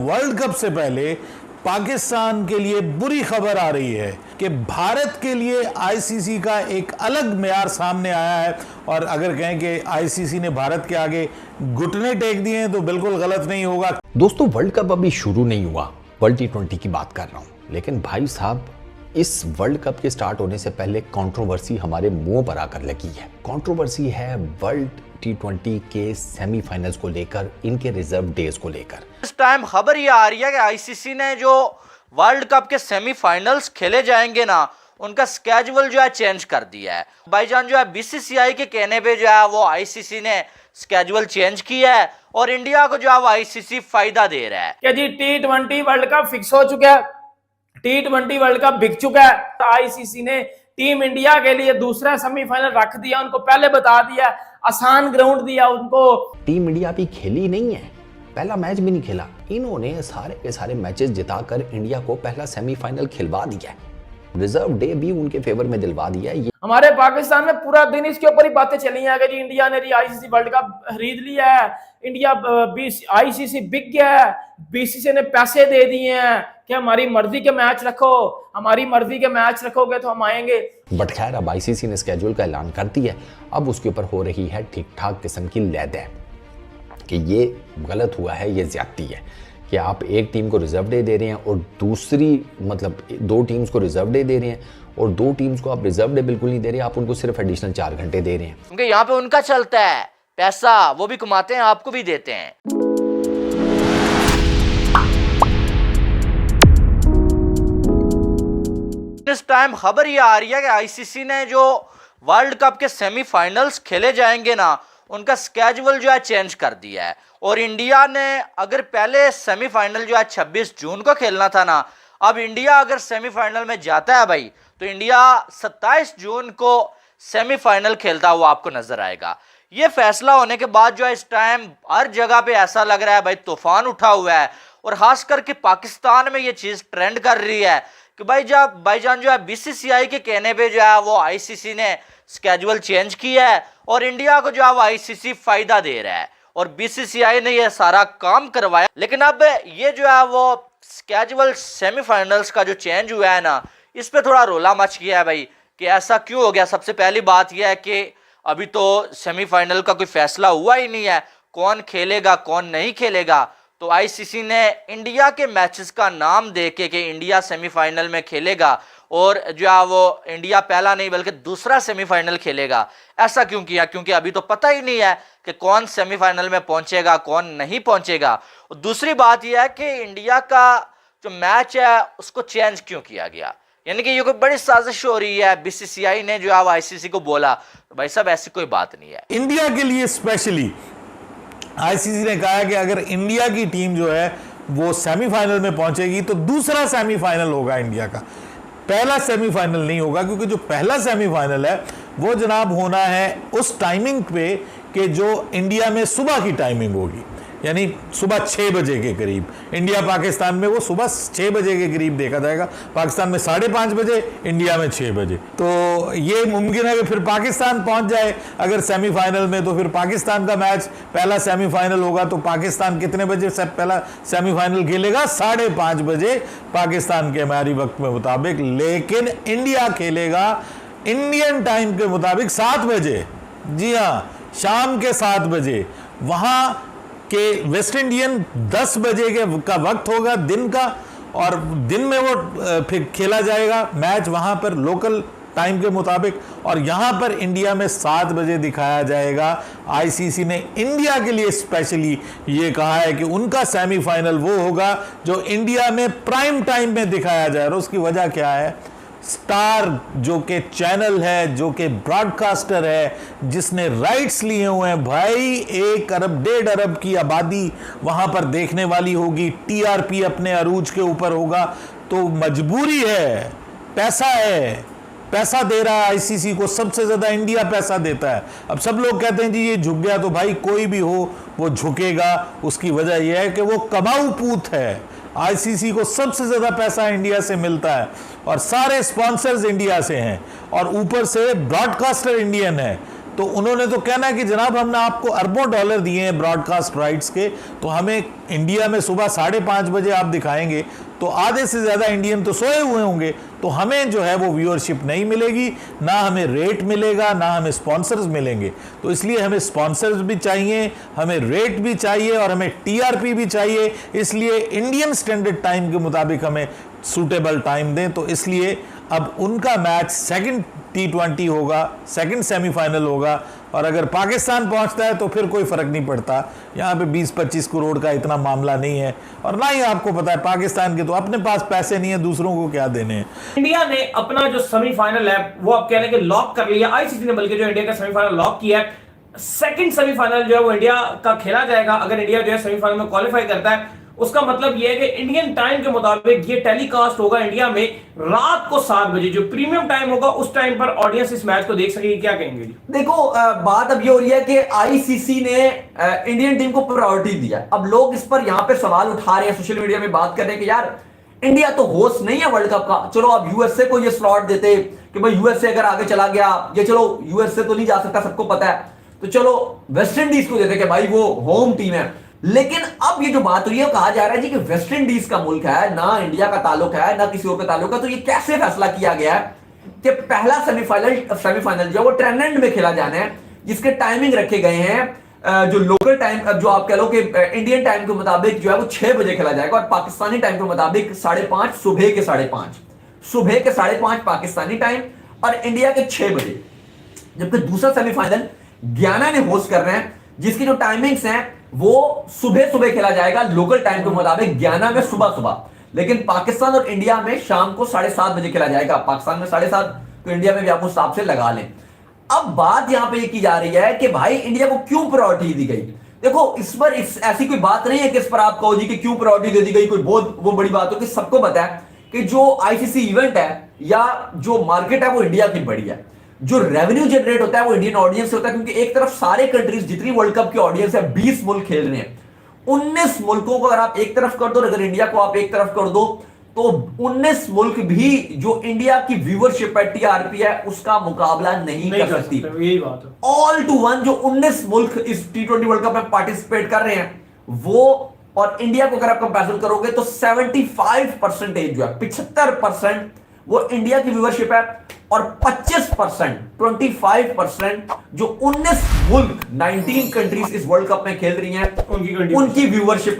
World cup से पहले पाकिस्तान के लिए बुरी खबर आ रही है कि भारत के लिए आईसीसी का एक अलग मेयार सामने आया है। और अगर कहें कि आईसीसी ने भारत के आगे घुटने टेक दिए हैं तो बिल्कुल गलत नहीं होगा। दोस्तों, वर्ल्ड कप अभी शुरू नहीं हुआ, वर्ल्ड टी20 की बात कर रहा हूं। लेकिन भाई साहब, इस वर्ल्ड कप के स्टार्ट होने से पहले कंट्रोवर्सी हमारे मुंह पर आकर लगी है। कंट्रोवर्सी है वर्ल्ड टी20 के सेमीफाइनल्स को लेकर, इनके रिजर्व डेज को लेकर। इस टाइम खबर ये आ रही है कि आईसीसी ने जो वर्ल्ड कप के सेमीफाइनल्स खेले जाएंगे ना, उनका स्केड्यूल जो है चेंज कर दिया है। भाईजान जो है बीसीसीआई के कहने पे जो है वो आईसीसी ने स्केड्यूल चेंज किया है और इंडिया को जो है वो आईसीसी फायदा दे रहा है कि जी टी20 वर्ल्ड कप फिक्स हो चुका है, टी20 वर्ल्ड कप बिक चुका है। आईसीसी ने टीम इंडिया के लिए दूसरा सेमीफाइनल रख दिया, उनको पहले बता दिया, आसान ग्राउंड दिया उनको। टीम इंडिया भी खेली नहीं है, पहला मैच भी नहीं खेला। इन्होंने सारे के सारे मैचेस जिताकर इंडिया को पहला सेमीफाइनल खिलवा दिया, रिजर्व डे भी उनके फेवर में दिलवा दिया। हमारे पाकिस्तान में पूरा दिन इसके ऊपर ही बातें चली हैं कि जी इंडिया ने आईसीसी वर्ल्ड कप खरीद लिया है, इंडिया आईसीसी बिक गया है, बीसीसीआई ने पैसे दे दिए हैं कि हमारी मर्जी के मैच रखो, हमारी मर्जी के मैच रखोगे तो हम आएंगे। बट खैर, अब आईसीसी ने स्केड्यूल का ऐलान कर दिया है। अब उसके ऊपर हो रही है ठीक ठाक किस्म की लैदे कि ये गलत हुआ है, ये ज्यादती है कि आप एक टीम को रिजर्व डे दे रहे हैं और दूसरी मतलब दो टीम्स को रिजर्व डे दे रहे हैं, और दो टीम्स को आप रिजर्व डे बिल्कुल नहीं दे रहे, आप उनको सिर्फ एडिशनल 4 घंटे दे रहे हैं। क्योंकि यहाँ पे उनका चलता है पैसा, वो भी कमाते हैं, आपको भी देते हैं। इस टाइम खबर ये आ रही है कि आईसीसी ने जो वर्ल्ड कप के सेमीफाइनल्स खेले जाएंगे ना, उनका स्केड्यूल जो है चेंज कर दिया है। और इंडिया ने अगर पहले सेमीफाइनल जो है 26 जून को खेलना था ना, अब इंडिया अगर सेमीफाइनल में जाता है भाई, तो इंडिया 27 जून को सेमीफाइनल खेलता हुआ आपको नजर आएगा। ये फैसला होने के बाद जो है इस टाइम हर जगह पे ऐसा लग रहा है भाई तूफान उठा हुआ है, और खास करके पाकिस्तान में ये चीज ट्रेंड कर रही है कि भाईजान जो है बीसीसीआई के कहने पे जो है वो आईसीसी ने स्केड्यूल चेंज किया है और इंडिया को जो है वो आईसीसी फायदा दे रहा है और बीसीसीआई ने ये सारा काम करवाया। लेकिन अब ये जो है वो स्केड्यूल सेमीफाइनल्स का जो चेंज हुआ है ना, इस पे थोड़ा रोला मच गया है भाई कि ऐसा क्यों हो गया। सबसे पहली बात यह है कि अभी तो सेमीफाइनल का कोई फैसला हुआ ही नहीं है, कौन खेलेगा कौन नहीं खेलेगा। तो आईसीसी ने इंडिया के मैचेस का नाम देके कि इंडिया सेमीफाइनल में खेलेगा और जो है वो इंडिया पहला नहीं बल्कि दूसरा सेमीफाइनल खेलेगा। ऐसा क्यों किया? क्योंकि अभी तो पता ही नहीं है कि कौन सेमीफाइनल में पहुंचेगा कौन नहीं पहुंचेगा। और दूसरी बात यह है कि इंडिया का जो मैच है उसको चेंज क्यों किया गया, यानी कि ये कोई बड़ी साजिश हो रही है। बीसीसीआई ने जो है आईसीसी को बोला, तो भाई साहब ऐसी कोई बात नहीं है। इंडिया के लिए स्पेशली आईसीसी ने कहा कि अगर इंडिया की टीम जो है वो सेमीफाइनल में पहुंचेगी तो दूसरा सेमीफाइनल होगा इंडिया का, पहला सेमीफाइनल नहीं होगा। क्योंकि जो पहला सेमीफाइनल है वो जनाब होना है उस टाइमिंग पे कि जो इंडिया में सुबह की टाइमिंग होगी, यानी सुबह 6 बजे के करीब। इंडिया पाकिस्तान में वो सुबह 6 बजे के करीब देखा जाएगा, पाकिस्तान में 5:30 बजे, इंडिया में 6 बजे। तो ये मुमकिन है कि फिर पाकिस्तान पहुंच जाए अगर सेमीफाइनल में, तो फिर पाकिस्तान का मैच पहला सेमीफाइनल होगा। तो पाकिस्तान कितने बजे से पहला सेमीफाइनल खेलेगा? 5:30 बजे पाकिस्तान के हमारी वक्त के मुताबिक। लेकिन इंडिया खेलेगा इंडियन टाइम के मुताबिक 7 बजे, जी हाँ, शाम के 7 बजे। वहां के वेस्ट इंडियन 10 बजे का वक्त होगा दिन का, और दिन में वो फिर खेला जाएगा मैच वहां पर लोकल टाइम के मुताबिक, और यहां पर इंडिया में 7 बजे दिखाया जाएगा। आईसीसी ने इंडिया के लिए स्पेशली ये कहा है कि उनका सेमीफाइनल वो होगा जो इंडिया में प्राइम टाइम में दिखाया जाए। और उसकी वजह क्या है? स्टार जो के चैनल है, जो के ब्रॉडकास्टर है, जिसने राइट्स लिए हुए हैं भाई, 1 अरब 1.5 अरब की आबादी वहां पर देखने वाली होगी, टीआरपी अपने अरूज के ऊपर होगा। तो मजबूरी है, पैसा है, पैसा दे रहा है आईसीसी को, सबसे ज्यादा इंडिया पैसा देता है। अब सब लोग कहते हैं जी ये झुक गया, तो भाई कोई भी हो वो झुकेगा। उसकी वजह यह है कि वो कमाऊ पूत है। आईसीसी को सबसे ज्यादा पैसा इंडिया से मिलता है और सारे स्पॉन्सर्स इंडिया से हैं, और ऊपर से ब्रॉडकास्टर इंडियन है। तो उन्होंने तो कहना है कि जनाब हमने आपको अरबों डॉलर दिए हैं ब्रॉडकास्ट राइट्स के, तो हमें इंडिया में सुबह 5:30 बजे आप दिखाएंगे तो आधे से ज़्यादा इंडियन तो सोए हुए होंगे, तो हमें जो है वो व्यूअरशिप नहीं मिलेगी, ना हमें रेट मिलेगा, ना हमें स्पॉन्सर्स मिलेंगे। तो इसलिए हमें स्पॉन्सर्स भी चाहिए, हमें रेट भी चाहिए और हमें टीआरपी भी चाहिए। इसलिए इंडियन स्टैंडर्ड टाइम के मुताबिक हमें सूटेबल टाइम दें। तो इसलिए अब उनका मैच सेकंड T20 होगा, सेकंड सेमीफाइनल होगा, और अगर पाकिस्तान पहुंचता है तो फिर कोई फ़र्क नहीं पड़ता। यहाँ पे 20-25 करोड़ का इतना मामला नहीं है, और ना ही आपको पता है पाकिस्तान के तो अपने पास पैसे नहीं है, दूसरों को क्या देने हैं। इंडिया ने अपना जो सेमीफाइनल है वो आप कह रहे हैं कि लॉक कर लिया, आईसीसी ने बल्कि जो इंडिया का सेमीफाइनल लॉक किया है। सेकंड सेमीफाइनल जो है वो इंडिया का खेला जाएगा। अगर इंडिया जो है सेमीफाइनल में क्वालिफाई करता है, उसका मतलब ये है कि इंडियन टाइम के मुताबिक ये टेलीकास्ट होगा इंडिया में रात को 7 बजे, जो प्रीमियम टाइम होगा उस टाइम पर ऑडियंस इस मैच को देख सकेगी। क्या कहेंगे जी? देखो बात अब ये हो रही है कि आईसीसी ने इंडियन टीम को प्रायोरिटी दिया। अब लोग इस पर यहां पे सवाल उठा रहे हैं, सोशल मीडिया में बात कर रहे हैं कि यार इंडिया तो होस्ट नहीं है वर्ल्ड कप का, चलो अब यूएसए को ये स्लॉट देते कि भाई यूएसए अगर आगे चला गया, ये चलो यूएसए तो नहीं जा सकता, सबको पता है, तो चलो वेस्ट इंडीज को देते कि भाई वो होम टीम है। लेकिन अब ये जो बात हुई है कहा जा रहा है जी कि वेस्ट इंडीज का मुल्क है, ना इंडिया का ताल्लुक है ना किसी और का ताल्लुक है। तो ये कैसे फैसला किया गया है कि पहला सेमीफाइनल जो है वो ट्रेनेंड में खेला जाना है, जिसके टाइमिंग रखे गए हैं जो लोकल टाइम, जो आप कह लो कि इंडियन टाइम के मुताबिक जो है वो 6 बजे खेला जाएगा, और पाकिस्तानी टाइम के मुताबिक 5:30 सुबह के 5:30 पाकिस्तानी टाइम और इंडिया के 6 बजे। जबकि दूसरा सेमीफाइनल गयाना ने होस्ट कर रहे हैं, जिसकी जो टाइमिंग्स हैं वो सुबह खेला जाएगा लोकल टाइम के मुताबिक, गयाना में सुबह, लेकिन पाकिस्तान और इंडिया में शाम को 7:30 बजे खेला जाएगा। पाकिस्तान में 7:30, तो इंडिया में भी आप उस हिसाब से लगा लें। अब बात यहां पे ये की जा रही है कि भाई इंडिया को क्यों प्रायोरिटी दी गई। देखो इस पर ऐसी कोई बात नहीं है कि इस पर आप कहो जी कि क्यों प्रायोरिटी दे दी गई, कोई बहुत वो बड़ी बात हो कि सबको पता है कि जो आईसीसी इवेंट है या जो मार्केट है वो इंडिया की बड़ी है, जो रेवेन्यू जनरेट होता है वो इंडियन ऑडियंस से होता है, क्योंकि एक तरफ सारे कंट्रीज जितनी वर्ल्ड कप की ऑडियंस है 20 मुल्क खेल रहे हैं, 19 मुल्कों को अगर आप एक तरफ कर दो, अगर इंडिया को आप एक तरफ कर दो, तो 19 मुल्क भी जो इंडिया की व्यूअरशिप है, टीआरपी है, उसका मुकाबला नहीं कर सकती। यही बात है। ऑल टू वन जो 19 मुल्क इस T20 वर्ल्ड कप में पार्टिसिपेट कर रहे हैं वो और इंडिया को अगर आप कंपैरिजन करोगे तो 75% जो है 75% वो इंडिया की व्यूअरशिप है, और 25% जो 19 मुल्क 19 कंट्रीज इस वर्ल्ड कप में खेल रही हैं उनकी व्यूअरशिप है।